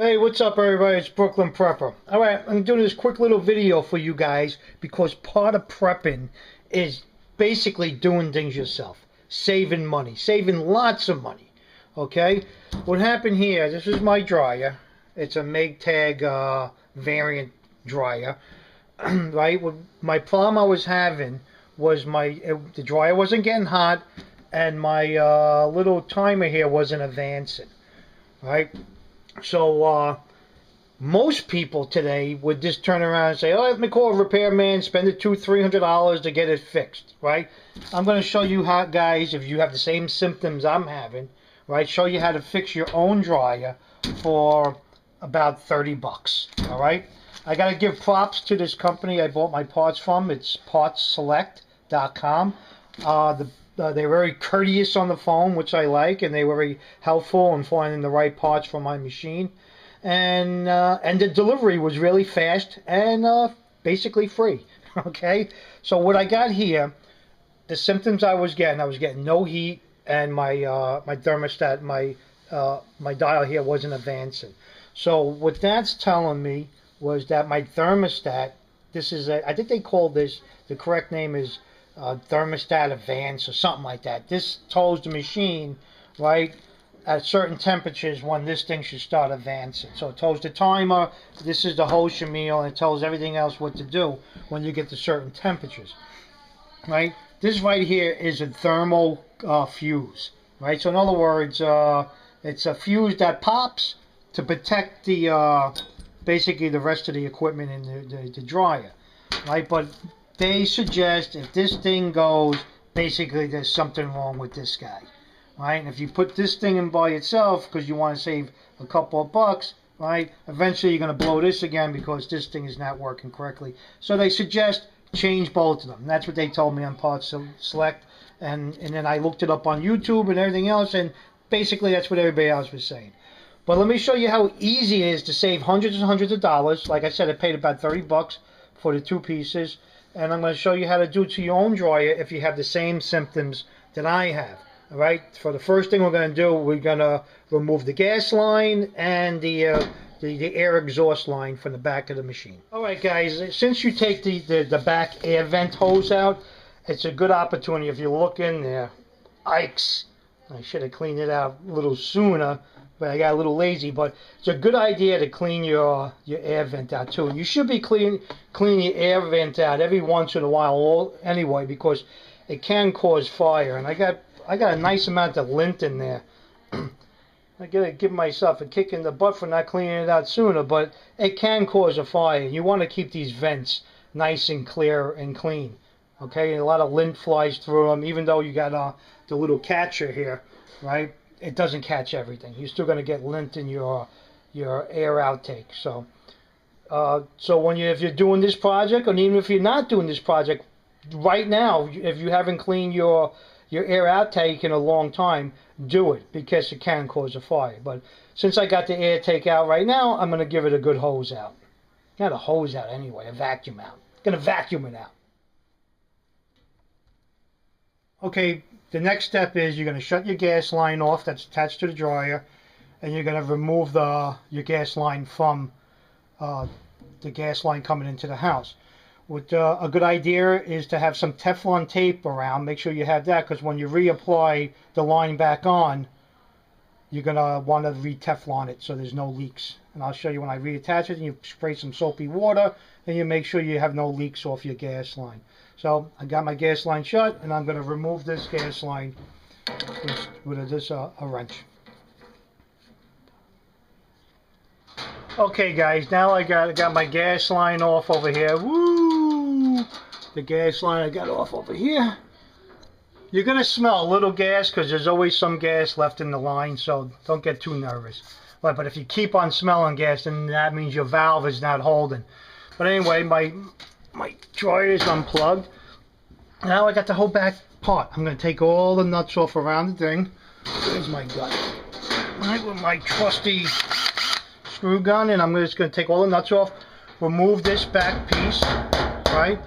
Hey, what's up everybody? It's Brooklyn Prepper. Alright, I'm doing this quick little video for you guys because part of prepping is basically doing things yourself. Saving money. Saving lots of money. Okay? What happened here, this is my dryer. It's a Maytag variant dryer. Right? My problem I was having was the dryer wasn't getting hot and my little timer here wasn't advancing. Right? So most people today would just turn around and say, "Oh, let me call a repairman, spend the $200-300 to get it fixed." Right? I'm going to show you how, guys, if you have the same symptoms I'm having, right? Show you how to fix your own dryer for about 30 bucks. All right? I got to give props to this company I bought my parts from. It's partsselect.com. They're very courteous on the phone, which I like, and they were very helpful in finding the right parts for my machine. And the delivery was really fast and basically free. Okay, so what I got here, the symptoms I was getting no heat, and my my thermostat, my dial here wasn't advancing. So what that's telling me was that my thermostat, I think they call this, the correct name is thermostat advance or something like that. This tells the machine, right, at certain temperatures when this thing should start advancing. So it tells the timer, this is the whole shamil, and it tells everything else what to do when you get to certain temperatures. Right? This right here is a thermal fuse. Right? So in other words, it's a fuse that pops to protect the basically the rest of the equipment in the dryer. Right? But they suggest if this thing goes, basically there's something wrong with this guy. Right? And if you put this thing in by itself because you want to save a couple of bucks, right, eventually you're going to blow this again because this thing is not working correctly. So they suggest change both of them. And that's what they told me on Parts Select. And then I looked it up on YouTube and everything else, and basically that's what everybody else was saying. But let me show you how easy it is to save hundreds and hundreds of dollars. Like I said, I paid about 30 bucks for the 2 pieces. And I'm going to show you how to do it to your own dryer if you have the same symptoms that I have. All right. For the first thing we're going to do, we're going to remove the gas line and the air exhaust line from the back of the machine. All right, guys. Since you take the back air vent hose out, it's a good opportunity. If you look in there, Ike's. I should have cleaned it out a little sooner, but I got a little lazy. But it's a good idea to clean your air vent out too. And you should be cleaning your air vent out every once in a while anyway, because it can cause fire. And I got a nice amount of lint in there. I gotta give myself a kick in the butt for not cleaning it out sooner, but it can cause a fire. You want to keep these vents nice and clear and clean. Okay, and a lot of lint flies through them, even though you got the little catcher here, right? It doesn't catch everything. You're still gonna get lint in your air outtake. So if you're doing this project, and even if you're not doing this project right now, if you haven't cleaned your air outtake in a long time, do it, because it can cause a fire. But since I got the air take out right now, I'm going to give it a good hose out. Not a hose out anyway, a vacuum out. Going to vacuum it out. Okay, the next step is you're going to shut your gas line off that's attached to the dryer, and you're going to remove your gas line from the gas line coming into the house. What a good idea is to have some Teflon tape around. Make sure you have that, because when you reapply the line back on, you're going to want to re-Teflon it so there's no leaks. And I'll show you when I reattach it, and you spray some soapy water, and you make sure you have no leaks off your gas line. So I got my gas line shut, and I'm going to remove this gas line with a wrench. Okay, guys, now I got my gas line off over here. Woo! The gas line I got off over here. You're going to smell a little gas because there's always some gas left in the line, so don't get too nervous. But if you keep on smelling gas, then that means your valve is not holding. But anyway, my dryer is unplugged. Now I got the whole back part. I'm going to take all the nuts off around the thing. There's my gun. Right, with my trusty screw gun, and I'm just going to take all the nuts off, remove this back piece, right,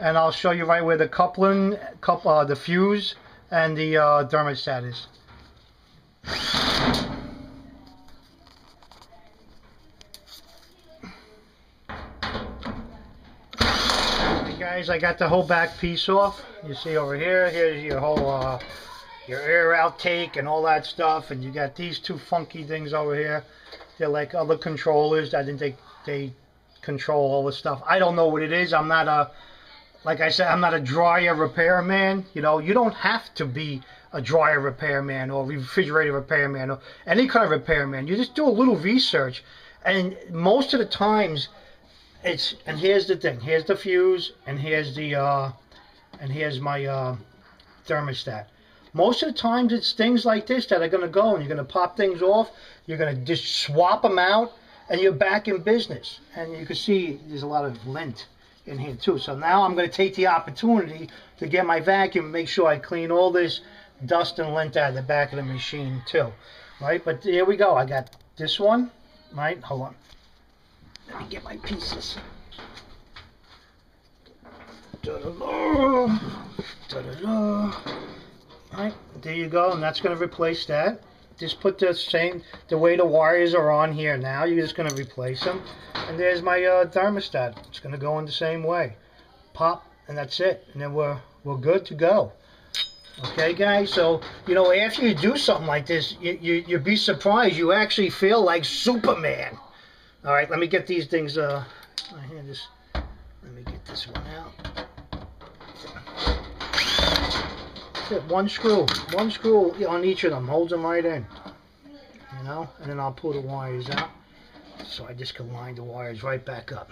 and I'll show you right where the the fuse and the thermostat is. Guys, I got the whole back piece off. You see over here, here's your whole your air outtake and all that stuff, and you got these two funky things over here. They're like other controllers. I think they control all this stuff. I don't know what it is. I'm not a, like I said, I'm not a dryer repairman. You know, you don't have to be a dryer repairman or refrigerator repairman or any kind of repairman. You just do a little research, and most of the times it's, and here's the thing. Here's the fuse, and here's the and here's my thermostat. Most of the times it's things like this that are going to go, and you're going to pop things off, you're going to just swap them out, and you're back in business. And you can see there's a lot of lint in here too. So now I'm going to take the opportunity to get my vacuum and make sure I clean all this dust and lint out of the back of the machine too. Right, but here we go. I got this one. Right, hold on. Let me get my pieces. Da-da-da. Da-da-da. Right, there you go, and that's going to replace that. Just put the way the wires are on here now. You're just going to replace them. And there's my thermostat. It's going to go in the same way. Pop, and that's it. And then we're good to go. Okay, guys? So, you know, after you do something like this, you'd be surprised. You actually feel like Superman. All right, let me get these things. Let me get this one out. One screw on each of them, holds them right in, you know, and then I'll pull the wires out, so I just can line the wires right back up.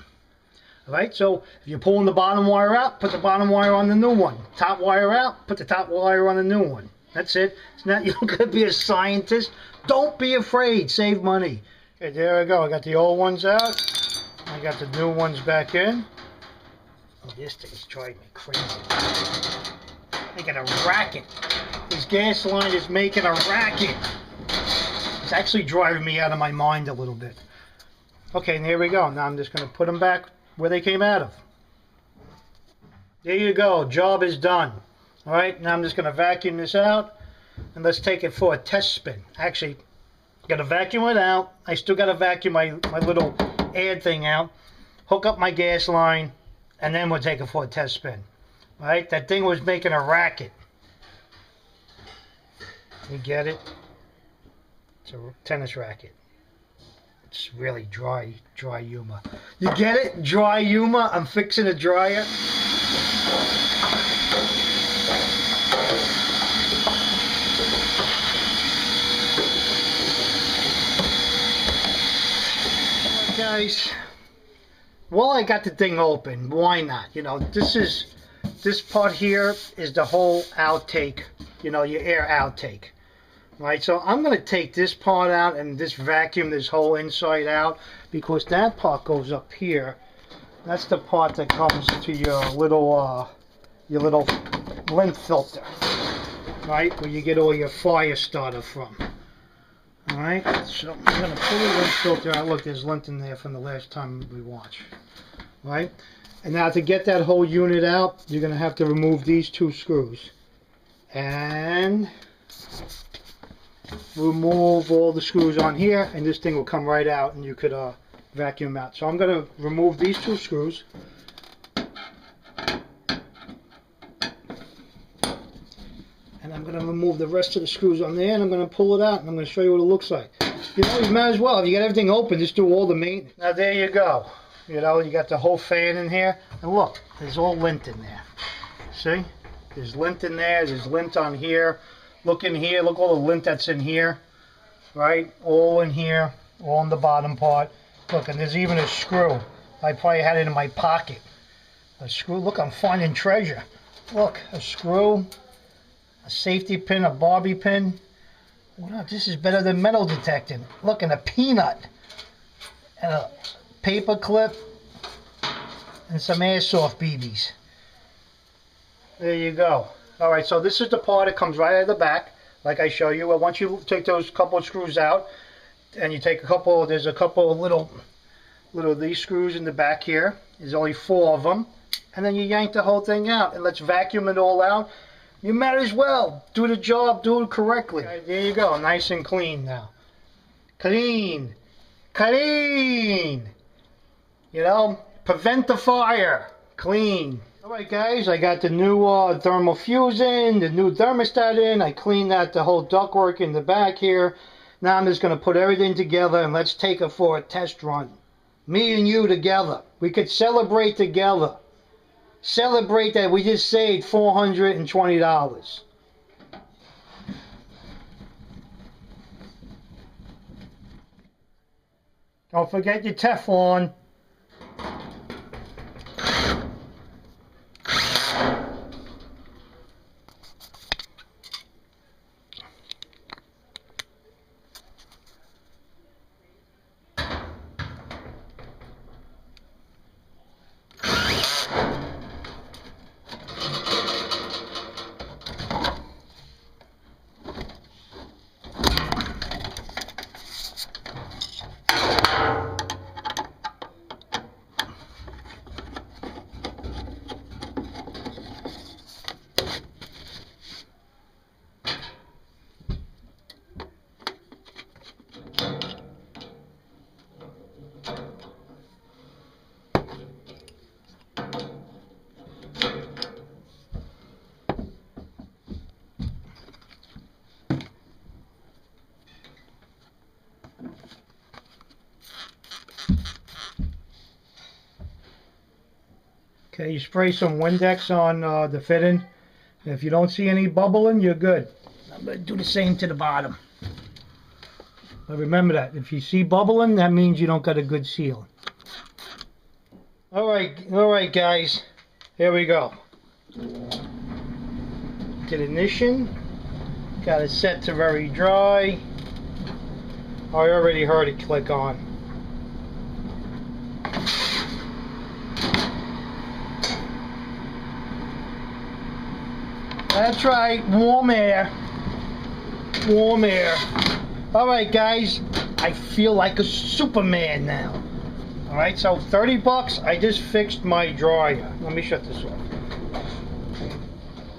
All right, so if you're pulling the bottom wire out, put the bottom wire on the new one. Top wire out, put the top wire on the new one. That's it. It's not, you don't got to be a scientist. Don't be afraid. Save money. Okay, there we go. I got the old ones out. I got the new ones back in. Oh, this thing's driving me crazy. Making a racket. This gas line is making a racket. It's actually driving me out of my mind a little bit. Okay, and here we go. Now I'm just going to put them back where they came out of. There you go. Job is done. All right, now I'm just going to vacuum this out, and let's take it for a test spin. Actually, got to vacuum it out. I still got to vacuum my little air thing out, hook up my gas line, and then we'll take it for a test spin. All right, that thing was making a racket. You get it? It's a tennis racket. It's really dry humor. You get it? Dry humor? I'm fixing a dryer. Guys, well, I got the thing open. Why not? You know, this part here is the whole outtake, you know, your air outtake. Right, so I'm going to take this part out and just vacuum this whole inside out, because that part goes up here. That's the part that comes to your little lint filter, right, where you get all your fire starter from. Alright, so I'm going to pull the lint filter out. Look, there's lint in there from the last time we watched. Right? And now to get that whole unit out, you're going to have to remove these two screws. And remove all the screws on here, and this thing will come right out, and you could vacuum out. So I'm going to remove these two screws. And I'm going to remove the rest of the screws on there, and I'm going to pull it out, and I'm going to show you what it looks like. You know, you might as well, if you got everything open, just do all the maintenance. Now there you go. You know, you got the whole fan in here, and look, there's all lint in there. See? There's lint in there, there's lint on here. Look in here, look all the lint that's in here. Right? All in here, all in the bottom part. Look, and there's even a screw. I probably had it in my pocket. A screw, look, I'm finding treasure. Look, a screw. A safety pin, a bobby pin. Wow, this is better than metal detecting. Look, and a peanut. And a paper clip. And some airsoft BBs. There you go. Alright, so this is the part that comes right out of the back, like I show you. Well, once you take those couple of screws out, and you take a couple, there's a couple of little these screws in the back here. There's only 4 of them. And then you yank the whole thing out, and let's vacuum it all out. You might as well do the job, do it correctly. Right, there you go, nice and clean now. Clean. Clean. You know, prevent the fire. Clean. Alright guys, I got the new thermal fuse in, the new thermostat in. I cleaned out the whole ductwork in the back here. Now I'm just going to put everything together and let's take it for a test run. Me and you together. We could celebrate together. Celebrate that we just saved $420. Don't forget your Teflon. Okay, you spray some Windex on the fitting. If you don't see any bubbling, you're good. I'm going to do the same to the bottom. But remember that. If you see bubbling, that means you don't got a good seal. Alright guys. Here we go. Did ignition. Got it set to very dry. I already heard it click on. That's right, warm air. Warm air. Alright guys, I feel like a Superman now. Alright, so 30 bucks, I just fixed my dryer. Let me shut this off.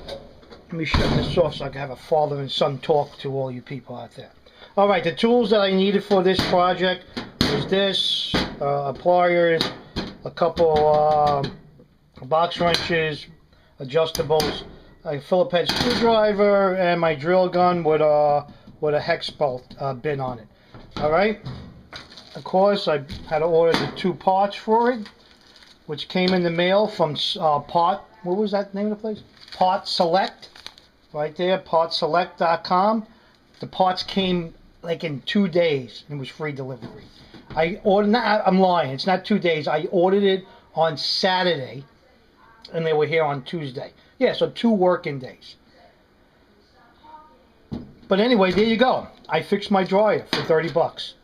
Let me shut this off so I can have a father and son talk to all you people out there. Alright, the tools that I needed for this project was this, pliers, a couple box wrenches, adjustables, a Phillips head screwdriver, and my drill gun with a hex bolt bin on it. Alright, of course I had to order the 2 parts for it, which came in the mail from what was that name of the place? Part Select, right there, partselect.com. The parts came like in 2 days and it was free delivery. I'm lying, it's not 2 days. I ordered it on Saturday and they were here on Tuesday. Yeah, so 2 working days. But anyway, there you go. I fixed my dryer for 30 bucks.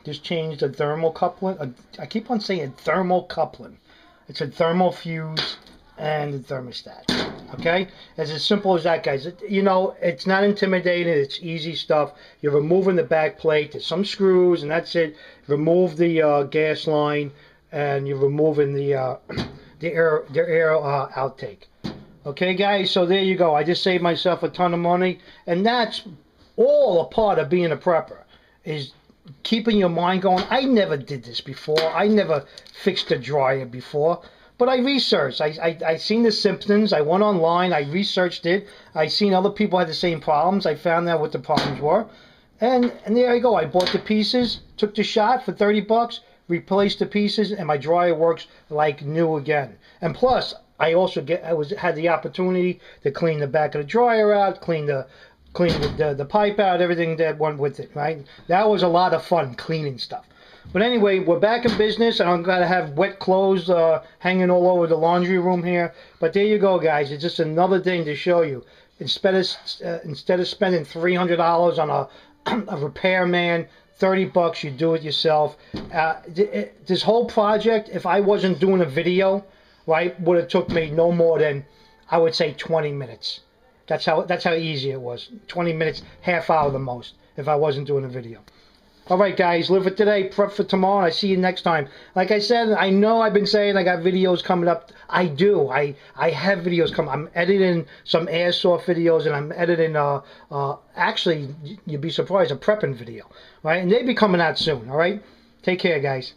Just changed the thermal coupling. I keep on saying thermal coupling. It's a thermal fuse and the thermostat. Okay? It's as simple as that, guys. You know, it's not intimidating. It's easy stuff. You're removing the back plate. There's some screws, and that's it. Remove the gas line, and you're removing the air outtake. Okay, guys, so there you go. I just saved myself a ton of money, and that's all a part of being a prepper, is keeping your mind going. I never did this before. I never fixed a dryer before, but I researched. I seen The Simpsons. I went online. I researched it. I seen other people had the same problems. I found out what the problems were, and there you go. I bought the pieces, took the shot for 30 bucks, replaced the pieces, and my dryer works like new again. And plus, I also had the opportunity to clean the back of the dryer out, clean the pipe out, everything that went with it, right? That was a lot of fun, cleaning stuff. But anyway, we're back in business, and I'm going to have wet clothes hanging all over the laundry room here. But there you go, guys. It's just another thing to show you. Instead of spending $300 on a repairman, 30 bucks, you do it yourself. This whole project, if I wasn't doing a video, right, would have took me no more than, I would say, 20 minutes. That's how easy it was. 20 minutes, half hour the most, if I wasn't doing a video. Alright guys, live for today, prep for tomorrow, and I see you next time. Like I said, I know I've been saying I got videos coming up. I do. I have videos coming. I'm editing some airsoft videos, and I'm editing, actually, you'd be surprised, a prepping video. Right? And they'll be coming out soon, alright? Take care, guys.